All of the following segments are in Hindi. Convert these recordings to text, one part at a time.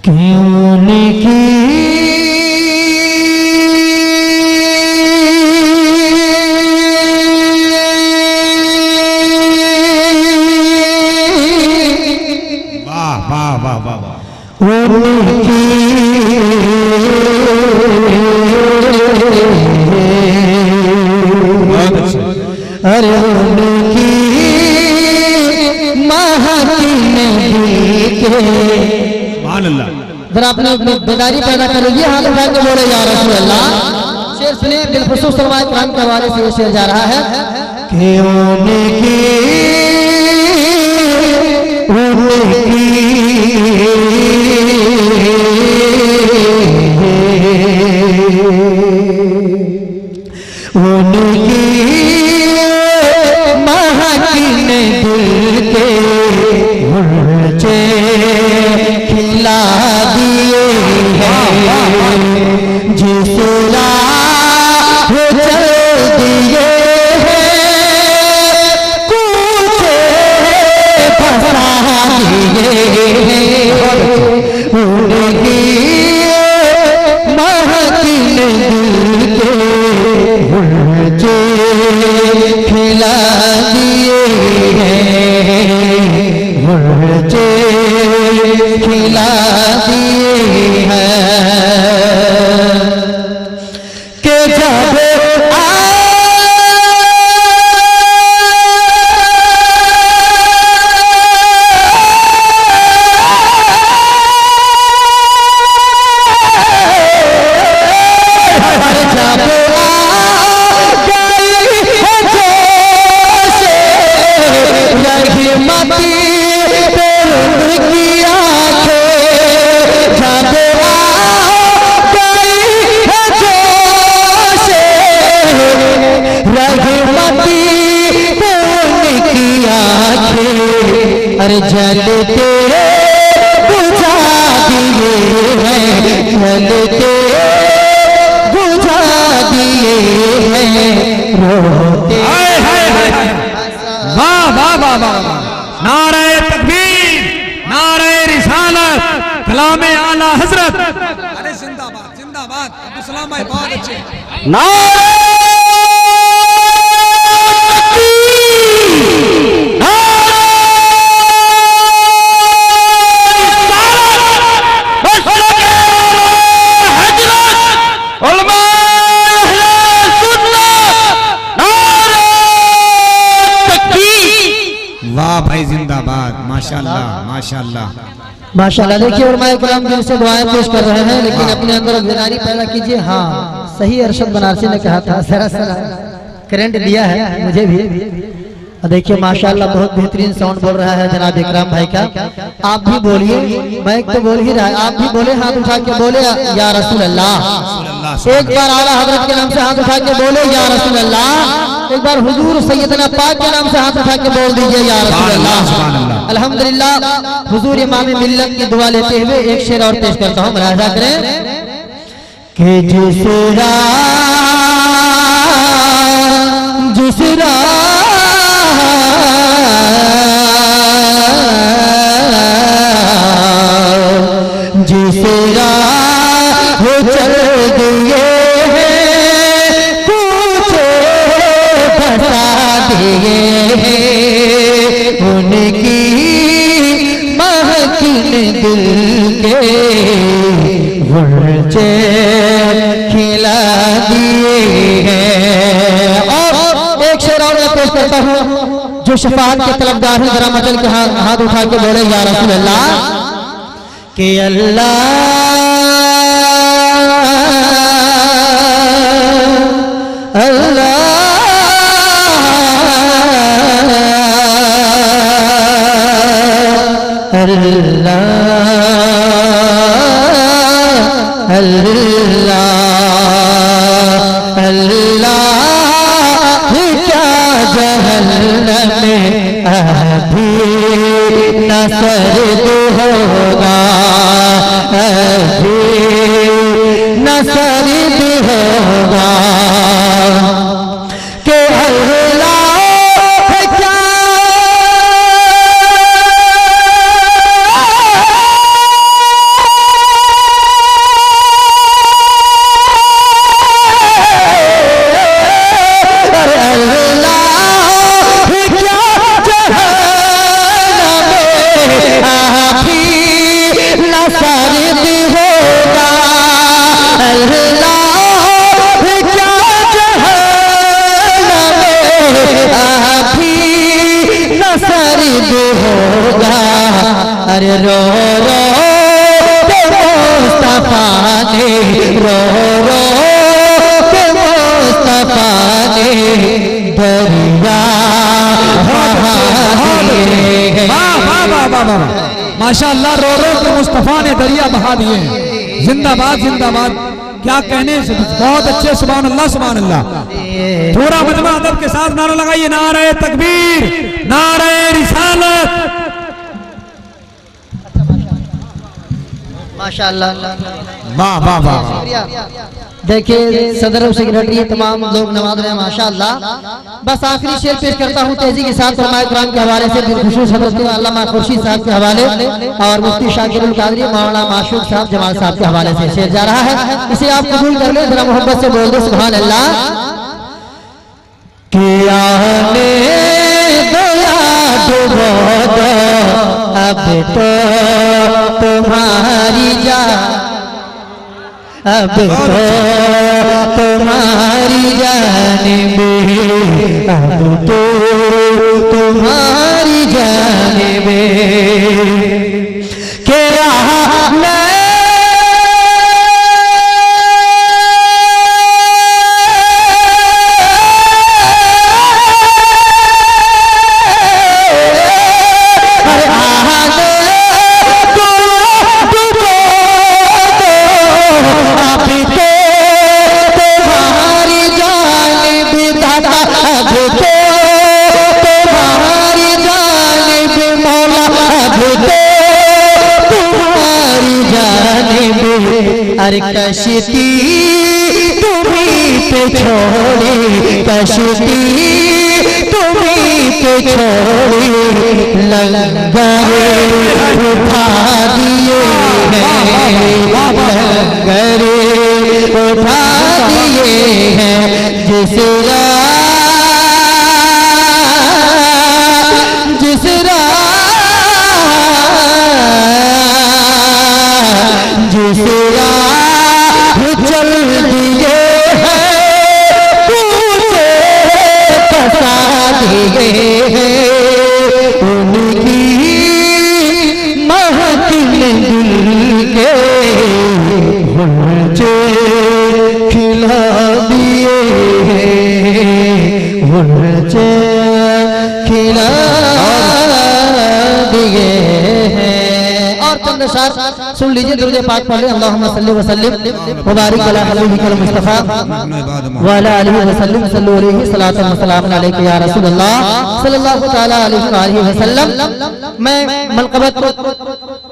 उनकी वाह वाह वाह वाह वाह अरे उनकी जरा अपने बेदारी पैदा करेगी, हाथ उठा के बोले या रसूल अल्लाह। शेर सुनिए, बिलखुसूस सलवात कुरान के हवाले से ये शेर जा रहा है कि उनकी महकीने दिल के मुरझे खिला दिए हैं, जिस राह चल दिए हैं, कूचे फंसा दिए हैं। उनकी महकीने दिल के मुरझे खिला दिए हैं, मुझे खिला दिए हैं कि जब जलते बुझा दिए हैं, जलते बुझा दिए हैं, रोते। वाह वाह वाह वाह, नारे तकबीर, नारे रिसालत, कलामे आला हजरत। अरे जिंदाबाद जिंदाबाद, अब्दुल सलाम भाई बहुत अच्छे। नारे भाई जिंदाबाद, माशाल्लाह माशाल्लाह माशाल्लाह। देखिए उलमाए किराम दिल से दुआएं पेश कर रहे हैं, लेकिन अपने अंदर बेदारी पैदा कीजिए। हाँ, सही अरशद बनारसी ने कहा था, जरा सा करंट दिया है मुझे भी। देखिए माशाल्लाह बहुत बेहतरीन साउंड बोल रहा है जनाब इकराम भाई का। आप भी बोलिए, मैं तो बोल ही रहा है, आप भी बोले, हाथ उठा के बोले या रसूल अल्लाह। एक बार आला हजरत के नाम से हाथ उठा के बोले या रसूल अल्लाह। एक बार हुजूर सैयदना पाक के नाम से हाथ उठा के बोल दीजिए या रसूल अल्लाह। अल्हम्दुलिल्लाह, हुजूर इमाम मिल्लत की दुआ लेते हुए एक शेर और पेश करता हूँ, मुलाहिजा करें कि जिस राह चल दिए हैं, कूचे फंसा दिए हैं, उनकी महकीने दिल के मुझे खिला दिए हैं। और एक शेर और मैं पेश करता हूँ, जो शफाअत के तलबगार हैं, जरा मचल के हाथ उठा के बोले या रसूल अल्लाह। कि अल्लाह अल्लाह अल्लाह अल्लाह अल्लाह क्या जहन्नम में अभी न सर्द होगा, अभी न सर्द होगा कि अल्लाह क्या अरे रो रो के मुस्तफा ने, रो रो के मुस्तफा ने दरिया बहा दिए। माशाअल्लाह, रो रो के मुस्तफा ने दरिया बहा दिए। जिंदाबाद जिंदाबाद, क्या कहने से, बहुत अच्छे, सुभान अल्लाह सुभान अल्लाह। पूरा मजमा अदब के साथ नारा लगाइए, नारे तकबीर, नारे रिसालत। माशाअल्लाह, वाह वाह वाह। देखिए सदर सेक्रेटरी तमाम लोग नवाज रहे हैं माशाअल्लाह। बस आखिरी शेर पेश करता हूँ तेजी के साथ उलमाए किराम के हवाले से, बिलखुसूस हज़रत अल्लामा खुर्शीद साहब के हवाले और मुफ्ती शाकिरुल कादरी मौलाना माशूक साहब जमाल साहब के हवाले से शेर जा रहा है। इसे आप कबूल कर ले, जरा मोहब्बत से बोल दो सुभान अल्लाह। किया ने दया डुबो दो, अब तो तुम्हारी जा, अब तो तुम्हारी जानिब, अब तो तुम्हारी जानिब क्या अरे कश्ती तुम्हीं पे छोड़ी, कश्ती तुम्हीं पे छोड़ी, लंगर उठा दिए हैं, लंगर उठा दिए हैं। जिस चल दिए हैं, पूछे फंसा दिए हैं, उनकी महफिल दिल के मुझे खिला दिए हैं, मुझे खिला दिए हैं। और चंद शार सुन लीजिए, दुरूद पाक पढ़ ले। अल्लाहुम्मा सल्ली व सल्लिम व बारिक अला हबीबिकल मुस्तफा व अला आलिहि व सल्लिम, सल्लु अलैहि सलातन व सलामुन अलैका या रसूलल्लाह सल्लल्लाहु तआला अलैहि व सल्लम। मैं मलकबत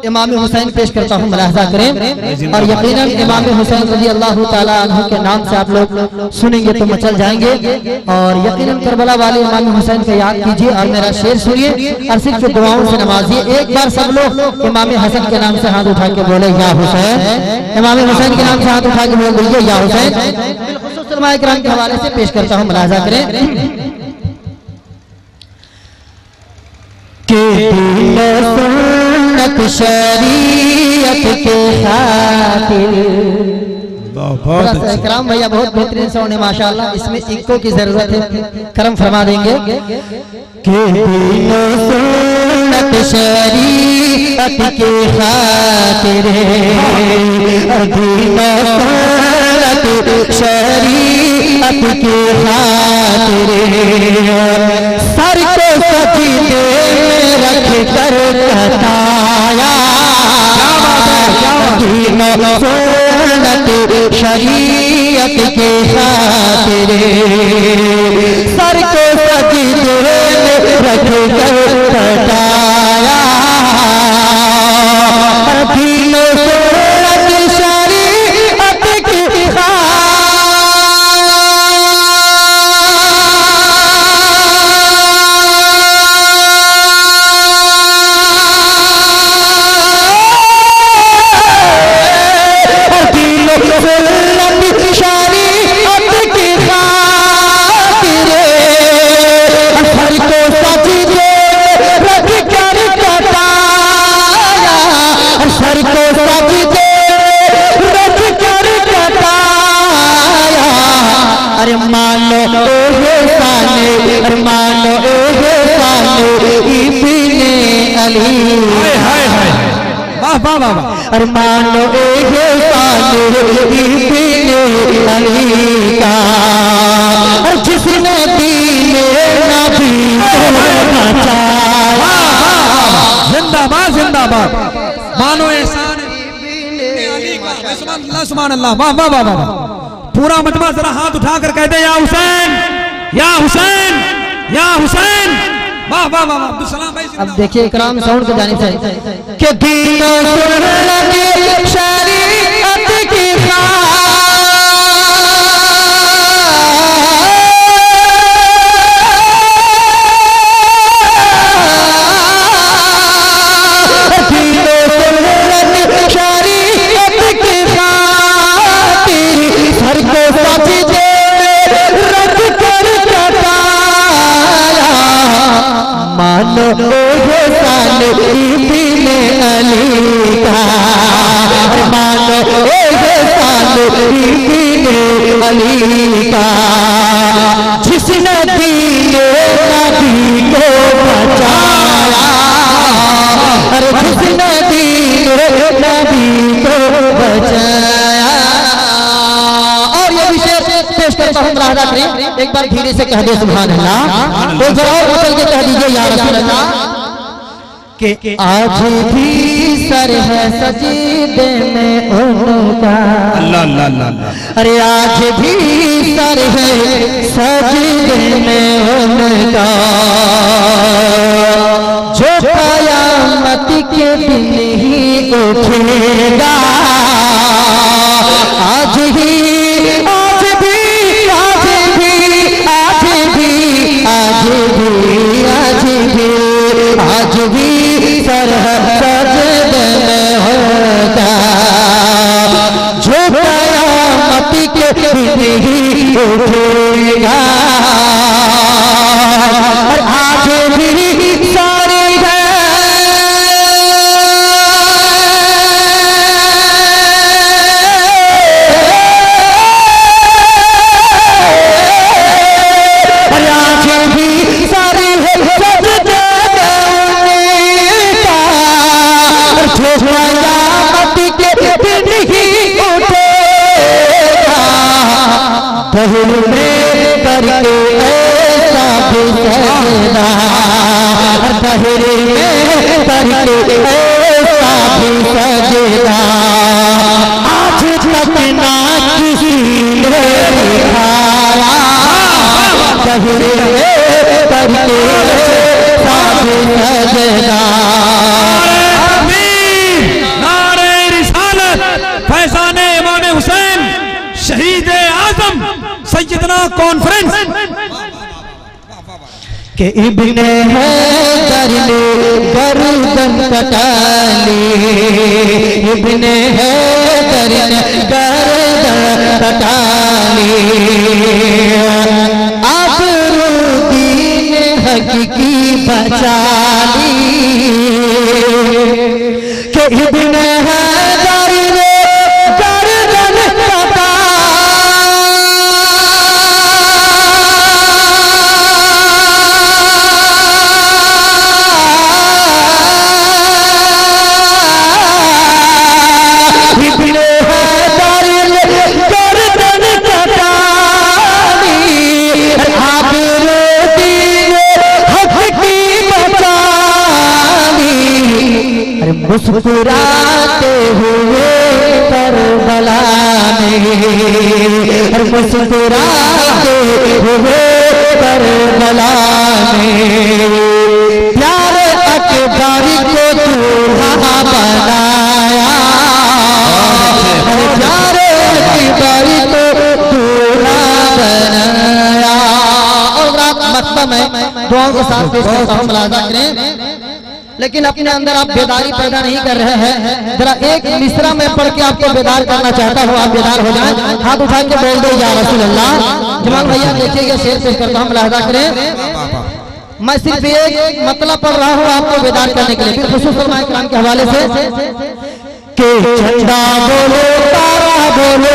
इमाम हुसैन पेश करता हूँ, मुलाहजा करें। और यकीनन इमाम हुसैन रज़ी अल्लाह तआला अन्हु के नाम से आप लोग सुनेंगे तो मचल जाएंगे। और यकीनन करबला वाले इमाम हुसैन को याद कीजिए और मेरा शेर सुनिए और सिर्फ दुआओं से नवाजिए। एक बार सब लोग इमाम हसन के नाम से हाथ उठा के बोले या हुसैन, इमाम हुसैन के नाम से हाथ उठा के बोल दीजिए या हुसैन। बिलखुसूस उलमाए किराम के हवाले से पेश करता हूँ, मुलाहजा करें। सुन्नत शरीयत के खातिर, करम भैया बहुत बेहतरीन साउंड है माशाअल्लाह, इसमें इको की जरूरत है, करम फरमा देंगे। सुन्नत शरीयत के खातिर, शरीयत के खातिर, सर को सजीदे रख कर कटाया, सुन्नत शरीयत के खातिर, सर को सजीदे रख कर कटाया, सुन्नत शरीयत के वाह वाह वाह वाह। अरे मानो इब्ने अली का, और जिसने दीने नबी को बचाया। जिंदाबाद जिंदाबाद। मानो एहसान अली का। सुभान अल्लाह। वाह वाह वाह वाह। पूरा मजमा जरा हाथ उठाकर कहते या हुसैन या हुसैन या हुसैन। वाह वाह वाह। अब्दुल सलाम भाई। अब देखिए इकराम साउंड की जानिब से कि दीनो सुन्नत शरीयत की मानो एहसान इब्ने अली का, मानो एहसान इब्ने अली का, जिसने दीने नबी को बचाया। अरे जिसने दीने नबी को बचाया। और ये विषय पेश करता हूँ मुलाहिजा करें, एक बार धीरे से कह दे सुभान अल्लाह। तो जरा और बदल के कह दीजिए या रसूल अल्लाह कि आज भी सर है सजीदे में उनका। अल्लाह अल्लाह अल्लाह। अरे आज भी सर है सजीदे में उनका, जो कयामत के दिन ही उठेगा। आज ही आज भी सर सजदे में होगा, जो कयामत के दिन ही उठेगा। आज भी सारी है दहर में करके ऐसा भी सजना, दहर में करके ऐसा भी सजना। आज तक ना किसी ने दिखाया, दहर में करके ऐसा भी सजना। नारे रिसालत फैज़ाने इमाम हुसैन शहीद आजम सैयदना कॉन्फ्रेंस के इब्ने हैदर ने गर्दन कटाली, इब्ने हैदर ने गर्दन कटाली। आबरूदीन हकीकी बचाली के इब्ने हैदर ने गर्दन कटाली। मुस्कुराते हुए करबला में, मुस्कुराते हुए करबला में, प्यारे अकबर को दूल्हा बनाया। प्यारे अकबर को दूल्हा बनाया। और रात मतलब में दुआओं के साथ पेश करता हूं, मुलाहिजा करें। लेकिन अपने अंदर आप बेदारी पैदा नहीं कर रहे हैं। जरा एक मिसरा में पढ़ के आपको बेदार करना चाहता हूँ, आप बेदार हो जाएं। हाथ उठा के बोल दो या रसूल अल्लाह। जमाल भैया देखिएगा, शेर पेश करता हूँ, मुलाहिजा करें। मैं सिर्फ एक मतलब पढ़ रहा हूँ आपको बेदार करने के लिए, फिर खुशूस फरमाए इकराम के हवाले से कि झंडा बोलो तारा बोलो।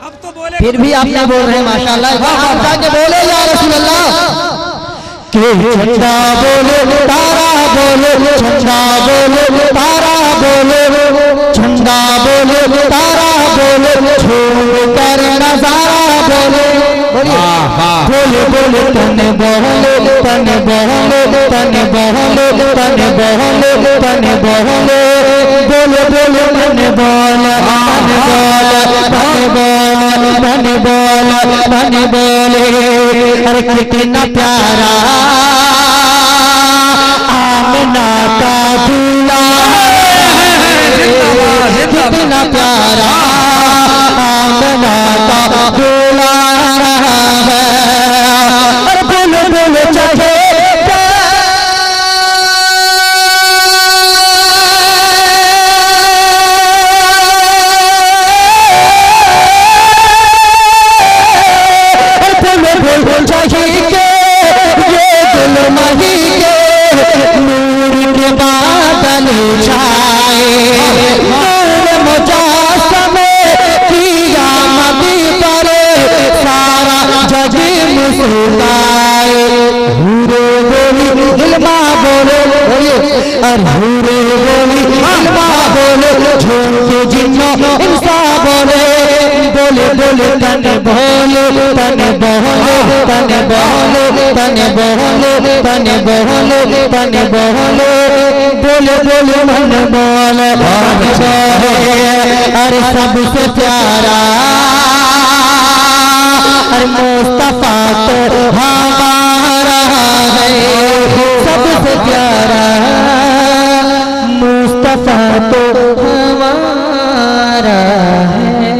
अब तो बोले, फिर भी आप क्या बोल रहे हैं माशाअल्लाह। हाथ उठा के बोले या रसूल अल्लाह। के झंडा बोलो तारा बोले झंडा बोले तारा बोले झंडा बोले तारा बोले छोड़ कर नजारा बोले बोले बोले तन बोले तन बोले तन बोले तन बोले तन बोले बोले बोले मन बोले मन बोले मन बोले मन बोले अरे कितना प्यारा आमना का दूल्हा कितना प्यारा आमना का दूल्हा तन बोले तन बोले तन बोले तन बोले तन बोले तन बोले बोले बोले मन बोले अरे सबसे प्यारा अरे मुस्तफा तो हमारा है सबसे प्यारा मुस्तफा तो हमारा है।